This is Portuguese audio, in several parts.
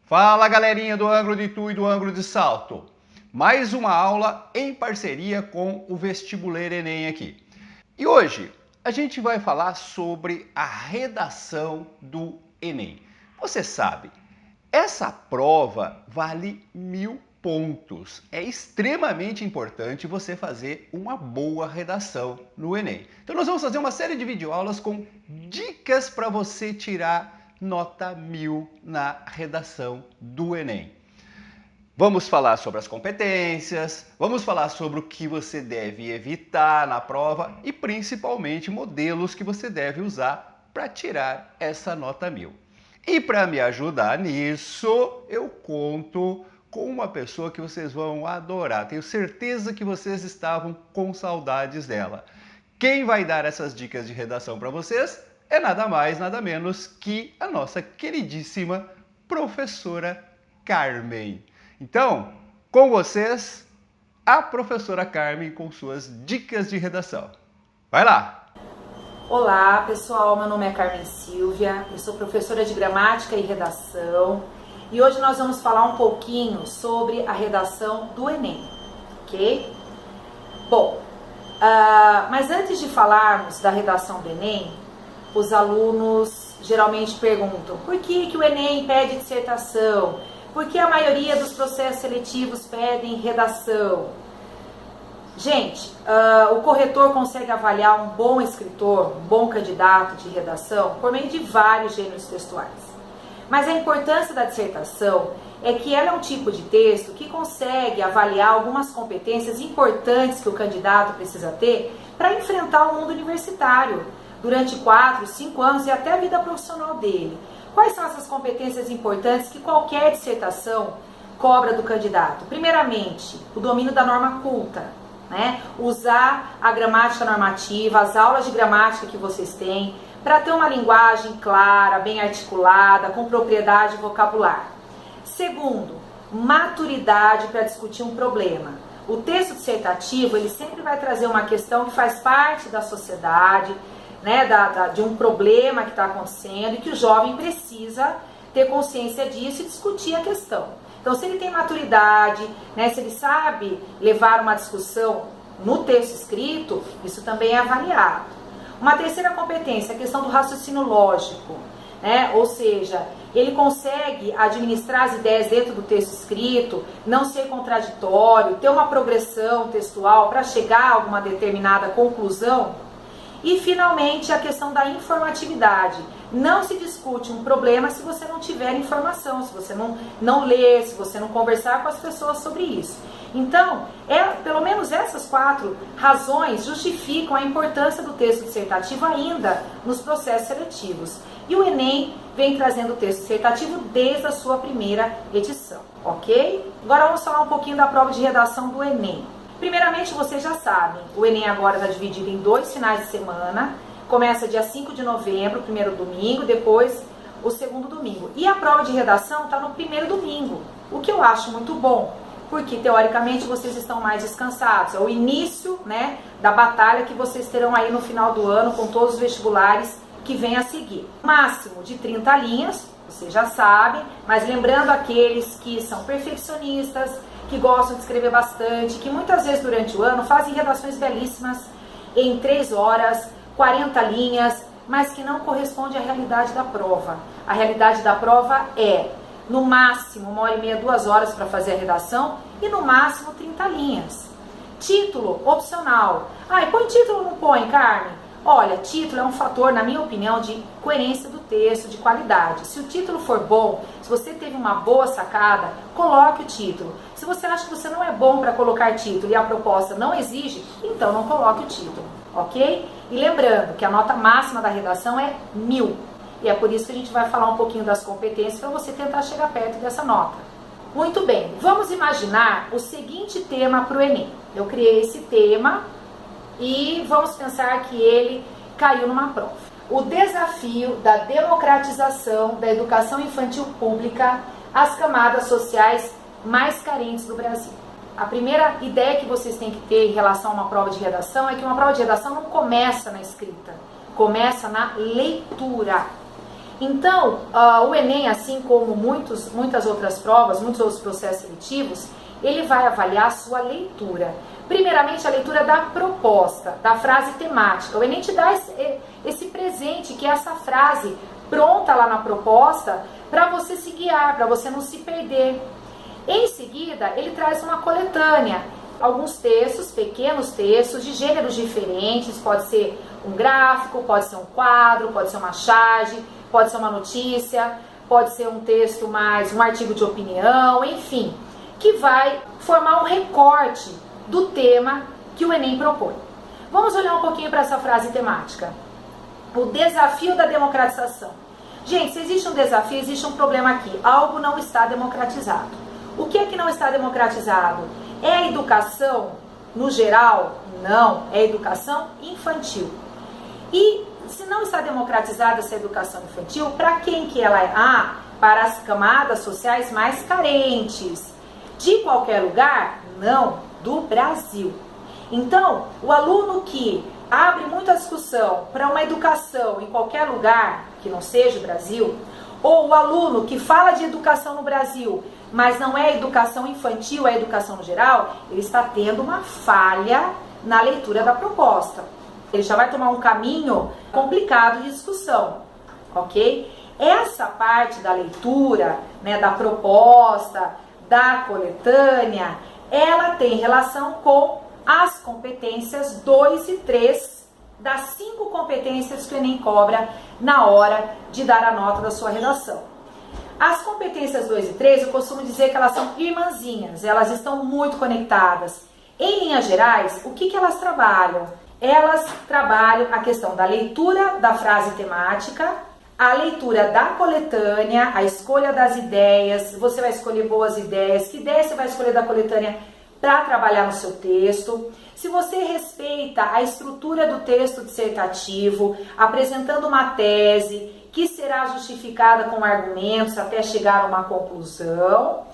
Fala galerinha do ângulo de Itu e do ângulo de Salto. Mais uma aula em parceria com o Vestibuleiro Enem aqui. E hoje a gente vai falar sobre a redação do Enem. Você sabe, essa prova vale 1000 pontos. É extremamente importante você fazer uma boa redação no Enem. Então nós vamos fazer uma série de videoaulas com dicas para você tirar nota 1000 na redação do Enem. Vamos falar sobre as competências, vamos falar sobre o que você deve evitar na prova e principalmente modelos que você deve usar para tirar essa nota 1000. E para me ajudar nisso, eu conto com uma pessoa que vocês vão adorar. Tenho certeza que vocês estavam com saudades dela. Quem vai dar essas dicas de redação para vocês é nada mais, nada menos que a nossa queridíssima professora Carmen. Então, com vocês, a professora Carmen com suas dicas de redação. Vai lá! Olá pessoal, meu nome é Carmen Silvia, eu sou professora de gramática e redação e hoje nós vamos falar um pouquinho sobre a redação do Enem, ok? Bom, mas antes de falarmos da redação do Enem, os alunos geralmente perguntam por que o Enem pede dissertação? Por que a maioria dos processos seletivos pedem redação? Gente, o corretor consegue avaliar um bom escritor, um bom candidato de redação por meio de vários gêneros textuais. Mas a importância da dissertação é que ela é um tipo de texto que consegue avaliar algumas competências importantes que o candidato precisa ter para enfrentar o mundo universitário durante 4, 5 anos e até a vida profissional dele. Quais são essas competências importantes que qualquer dissertação cobra do candidato? Primeiramente, o domínio da norma culta, né? Usar a gramática normativa, as aulas de gramática que vocês têm, para ter uma linguagem clara, bem articulada, com propriedade e vocabulário. Segundo, maturidade para discutir um problema. O texto dissertativo, ele sempre vai trazer uma questão que faz parte da sociedade, né, de um problema que está acontecendo e que o jovem precisa ter consciência disso e discutir a questão. Então, se ele tem maturidade, né, se ele sabe levar uma discussão no texto escrito, isso também é avaliado. Uma terceira competência, a questão do raciocínio lógico, né, ou seja, ele consegue administrar as ideias dentro do texto escrito, não ser contraditório, ter uma progressão textual para chegar a alguma determinada conclusão. E, finalmente, a questão da informatividade. Não se discute um problema se você não tiver informação, se você não ler, se você não conversar com as pessoas sobre isso. Então, pelo menos essas 4 razões justificam a importância do texto dissertativo ainda nos processos seletivos. E o Enem vem trazendo o texto dissertativo desde a sua primeira edição, ok? Agora vamos falar um pouquinho da prova de redação do Enem. Primeiramente, vocês já sabem, o Enem agora está dividido em 2 finais de semana. Começa dia 5 de novembro, o primeiro domingo, depois o segundo domingo. E a prova de redação está no primeiro domingo, o que eu acho muito bom, porque teoricamente vocês estão mais descansados. É o início, né, da batalha que vocês terão aí no final do ano com todos os vestibulares que vêm a seguir. Máximo de 30 linhas, vocês já sabem, mas lembrando aqueles que são perfeccionistas, que gostam de escrever bastante, que muitas vezes durante o ano fazem redações belíssimas em 3 horas, 40 linhas, mas que não corresponde à realidade da prova. A realidade da prova é, no máximo, 1h30, 2 horas para fazer a redação e no máximo 30 linhas. Título opcional. Põe título ou não põe, Carmen? Olha, título é um fator, na minha opinião, de coerência do texto, de qualidade. Se o título for bom, se você teve uma boa sacada, coloque o título. Se você acha que você não é bom para colocar título e a proposta não exige, então não coloque o título, ok? E lembrando que a nota máxima da redação é 1000. E é por isso que a gente vai falar um pouquinho das competências para você tentar chegar perto dessa nota. Muito bem, vamos imaginar o seguinte tema para o Enem. Eu criei esse tema e vamos pensar que ele caiu numa prova. O desafio da democratização da educação infantil pública às camadas sociais mais carentes do Brasil. A primeira ideia que vocês têm que ter em relação a uma prova de redação é que uma prova de redação não começa na escrita, começa na leitura. Então, o Enem, assim como muitas outras provas, muitos outros processos seletivos, ele vai avaliar a sua leitura. Primeiramente, a leitura da proposta, da frase temática. O Enem te dá esse presente, que é essa frase pronta lá na proposta, para você se guiar, para você não se perder. Em seguida, ele traz uma coletânea, alguns textos, pequenos textos, de gêneros diferentes, pode ser um gráfico, pode ser um quadro, pode ser uma charge, pode ser uma notícia, pode ser um texto mais, um artigo de opinião, enfim, que vai formar um recorte do tema que o Enem propõe. Vamos olhar um pouquinho para essa frase temática. O desafio da democratização. Gente, se existe um desafio, existe um problema aqui. Algo não está democratizado. O que é que não está democratizado? É a educação, no geral? Não, é a educação infantil. E se não está democratizada essa educação infantil, para quem que ela é? Para as camadas sociais mais carentes. De qualquer lugar? Não, do Brasil. Então, o aluno que abre muita discussão para uma educação em qualquer lugar, que não seja o Brasil, ou o aluno que fala de educação no Brasil, mas não é educação infantil, é educação no geral, ele está tendo uma falha na leitura da proposta. Ele já vai tomar um caminho complicado de discussão, ok? Essa parte da leitura, né, da proposta, da coletânea, ela tem relação com as competências 2 e 3 das 5 competências que o Enem cobra na hora de dar a nota da sua redação. As competências 2 e 3, eu costumo dizer que elas são irmãzinhas, elas estão muito conectadas. Em linhas gerais, o que elas trabalham? Elas trabalham a questão da leitura da frase temática, a leitura da coletânea, a escolha das ideias, você vai escolher boas ideias, que ideia você vai escolher da coletânea para trabalhar no seu texto. Se você respeita a estrutura do texto dissertativo, apresentando uma tese que será justificada com argumentos até chegar a uma conclusão.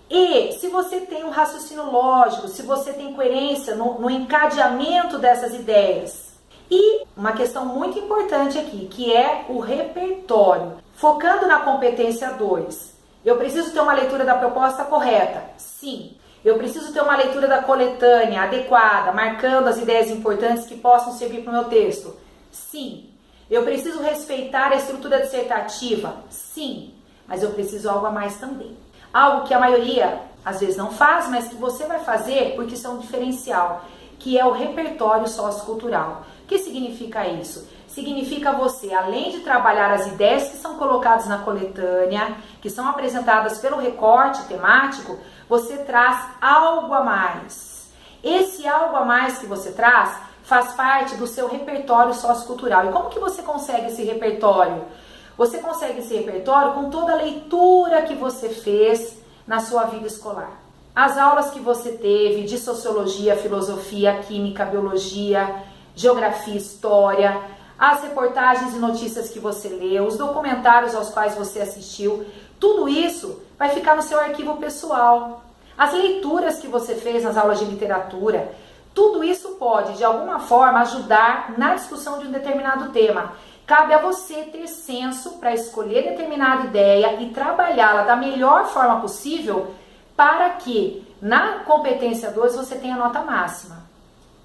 E se você tem um raciocínio lógico, se você tem coerência no encadeamento dessas ideias. E uma questão muito importante aqui, que é o repertório. Focando na competência 2, eu preciso ter uma leitura da proposta correta? Sim. Eu preciso ter uma leitura da coletânea adequada, marcando as ideias importantes que possam servir para o meu texto? Sim. Eu preciso respeitar a estrutura dissertativa? Sim. Mas eu preciso algo a mais também. Algo que a maioria às vezes não faz, mas que você vai fazer porque isso é um diferencial, que é o repertório sociocultural. O que significa isso? Significa você, além de trabalhar as ideias que são colocadas na coletânea, que são apresentadas pelo recorte temático, você traz algo a mais. Esse algo a mais que você traz faz parte do seu repertório sociocultural. E como que você consegue esse repertório? Você consegue esse repertório com toda a leitura que você fez na sua vida escolar. As aulas que você teve de sociologia, filosofia, química, biologia, geografia, história, as reportagens e notícias que você leu, os documentários aos quais você assistiu, tudo isso vai ficar no seu arquivo pessoal. As leituras que você fez nas aulas de literatura, tudo isso pode, de alguma forma, ajudar na discussão de um determinado tema. Cabe a você ter senso para escolher determinada ideia e trabalhá-la da melhor forma possível para que, na competência 2, você tenha nota máxima.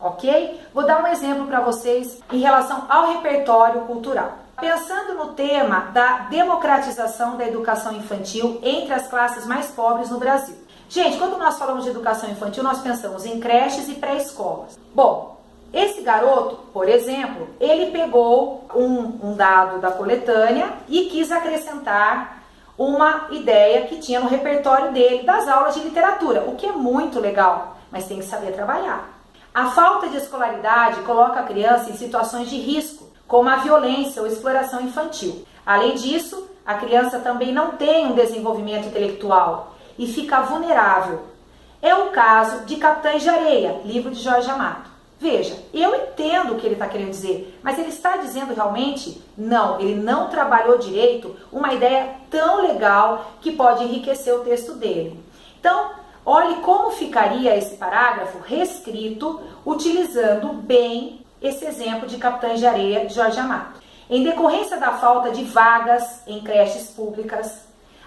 Ok? Vou dar um exemplo para vocês em relação ao repertório cultural. Pensando no tema da democratização da educação infantil entre as classes mais pobres no Brasil. Gente, quando nós falamos de educação infantil, nós pensamos em creches e pré-escolas. Bom, esse garoto, por exemplo, ele pegou um dado da coletânea e quis acrescentar uma ideia que tinha no repertório dele das aulas de literatura, o que é muito legal, mas tem que saber trabalhar. A falta de escolaridade coloca a criança em situações de risco, como a violência ou exploração infantil. Além disso, a criança também não tem um desenvolvimento intelectual e fica vulnerável. É o caso de Capitães de Areia, livro de Jorge Amado. Veja, eu entendo o que ele está querendo dizer, mas ele está dizendo realmente, não, ele não trabalhou direito uma ideia tão legal que pode enriquecer o texto dele. Então, olhe como ficaria esse parágrafo reescrito, utilizando bem esse exemplo de Capitães de Areia de Jorge Amado. Em decorrência da falta de vagas em creches públicas,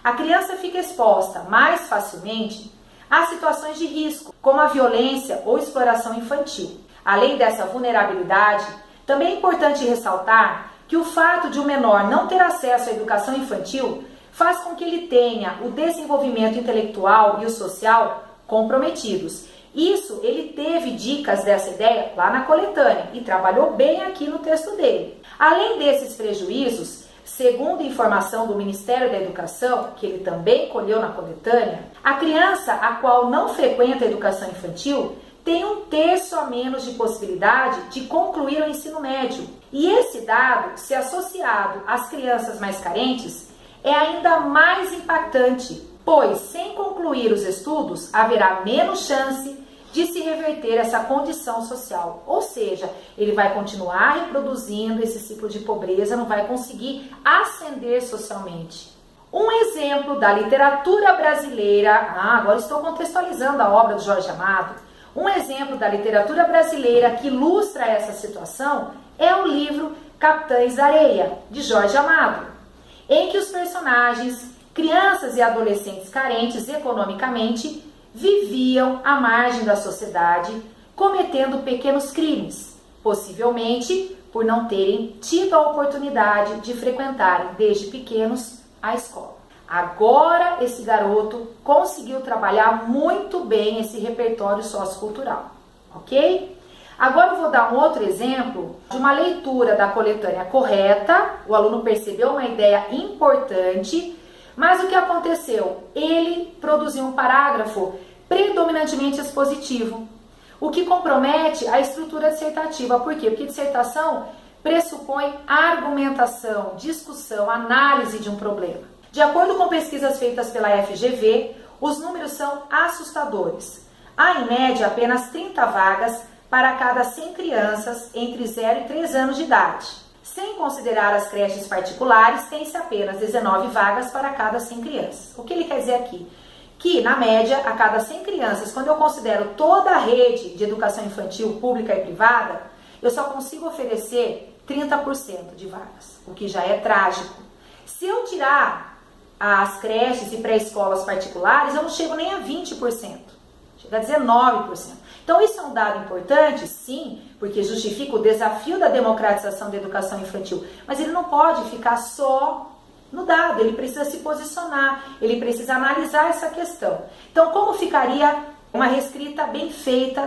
a criança fica exposta mais facilmente a situações de risco, como a violência ou exploração infantil. Além dessa vulnerabilidade, também é importante ressaltar que o fato de o menor não ter acesso à educação infantil faz com que ele tenha o desenvolvimento intelectual e o social comprometidos. Isso, ele teve dicas dessa ideia lá na coletânea e trabalhou bem aqui no texto dele. Além desses prejuízos, segundo informação do Ministério da Educação, que ele também colheu na coletânea, a criança a qual não frequenta a educação infantil tem 1/3 a menos de possibilidade de concluir o ensino médio. E esse dado, se associado às crianças mais carentes, é ainda mais impactante, pois sem concluir os estudos haverá menos chance de se reverter essa condição social. Ou seja, ele vai continuar reproduzindo esse ciclo de pobreza, não vai conseguir ascender socialmente. Um exemplo da literatura brasileira, agora estou contextualizando a obra do Jorge Amado, um exemplo da literatura brasileira que ilustra essa situação é o livro Capitães da Areia, de Jorge Amado, em que os personagens, crianças e adolescentes carentes economicamente, viviam à margem da sociedade, cometendo pequenos crimes, possivelmente por não terem tido a oportunidade de frequentarem desde pequenos a escola. Agora esse garoto conseguiu trabalhar muito bem esse repertório sociocultural, ok? Agora eu vou dar um outro exemplo de uma leitura da coletânea correta. O aluno percebeu uma ideia importante, mas o que aconteceu? Ele produziu um parágrafo predominantemente expositivo, o que compromete a estrutura dissertativa. Por quê? Porque dissertação pressupõe argumentação, discussão, análise de um problema. De acordo com pesquisas feitas pela FGV, os números são assustadores. Há, em média, apenas 30 vagas para cada 100 crianças entre 0 e 3 anos de idade. Sem considerar as creches particulares, tem-se apenas 19 vagas para cada 100 crianças. O que ele quer dizer aqui? Que, na média, a cada 100 crianças, quando eu considero toda a rede de educação infantil pública e privada, eu só consigo oferecer 30% de vagas, o que já é trágico. Se eu tirar as creches e pré-escolas particulares, eu não chego nem a 20%, chega a 19%. Então isso é um dado importante, sim, porque justifica o desafio da democratização da educação infantil, mas ele não pode ficar só no dado, ele precisa se posicionar, ele precisa analisar essa questão. Então como ficaria uma reescrita bem feita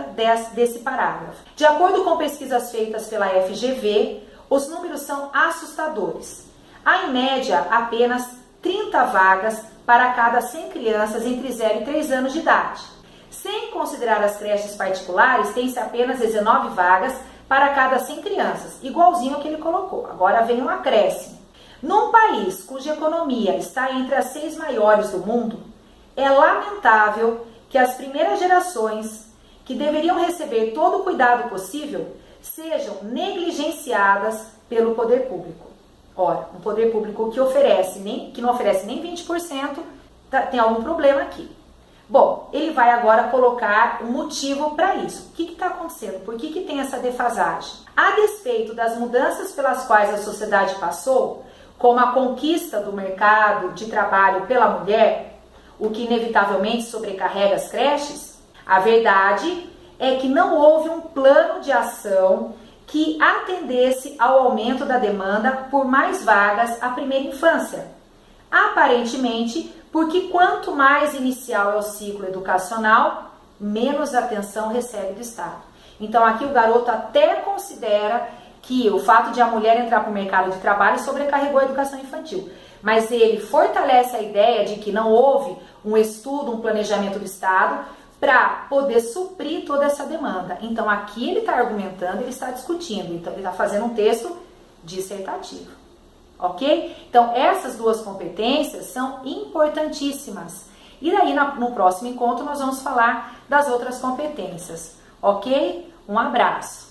desse parágrafo? De acordo com pesquisas feitas pela FGV, os números são assustadores. Há em média apenas 30 vagas para cada 100 crianças entre 0 e 3 anos de idade. Sem considerar as creches particulares, tem-se apenas 19 vagas para cada 100 crianças, igualzinho ao que ele colocou. Agora vem um acréscimo. Num país cuja economia está entre as 6 maiores do mundo, é lamentável que as primeiras gerações, que deveriam receber todo o cuidado possível, sejam negligenciadas pelo poder público. Ora, um poder público que não oferece nem 20%, tem algum problema aqui. Bom, ele vai agora colocar um motivo para isso. O que está acontecendo? Por que tem essa defasagem? A despeito das mudanças pelas quais a sociedade passou, como a conquista do mercado de trabalho pela mulher, o que inevitavelmente sobrecarrega as creches, a verdade é que não houve um plano de ação que atendesse ao aumento da demanda por mais vagas à primeira infância. Aparentemente, porque quanto mais inicial é o ciclo educacional, menos atenção recebe do Estado. Então aqui o garoto até considera que o fato de a mulher entrar para o mercado de trabalho sobrecarregou a educação infantil. Mas ele fortalece a ideia de que não houve um estudo, um planejamento do Estado para poder suprir toda essa demanda. Então aqui ele está argumentando, ele está discutindo, então ele está fazendo um texto dissertativo, ok? Então essas duas competências são importantíssimas. E daí no próximo encontro nós vamos falar das outras competências, ok? Um abraço!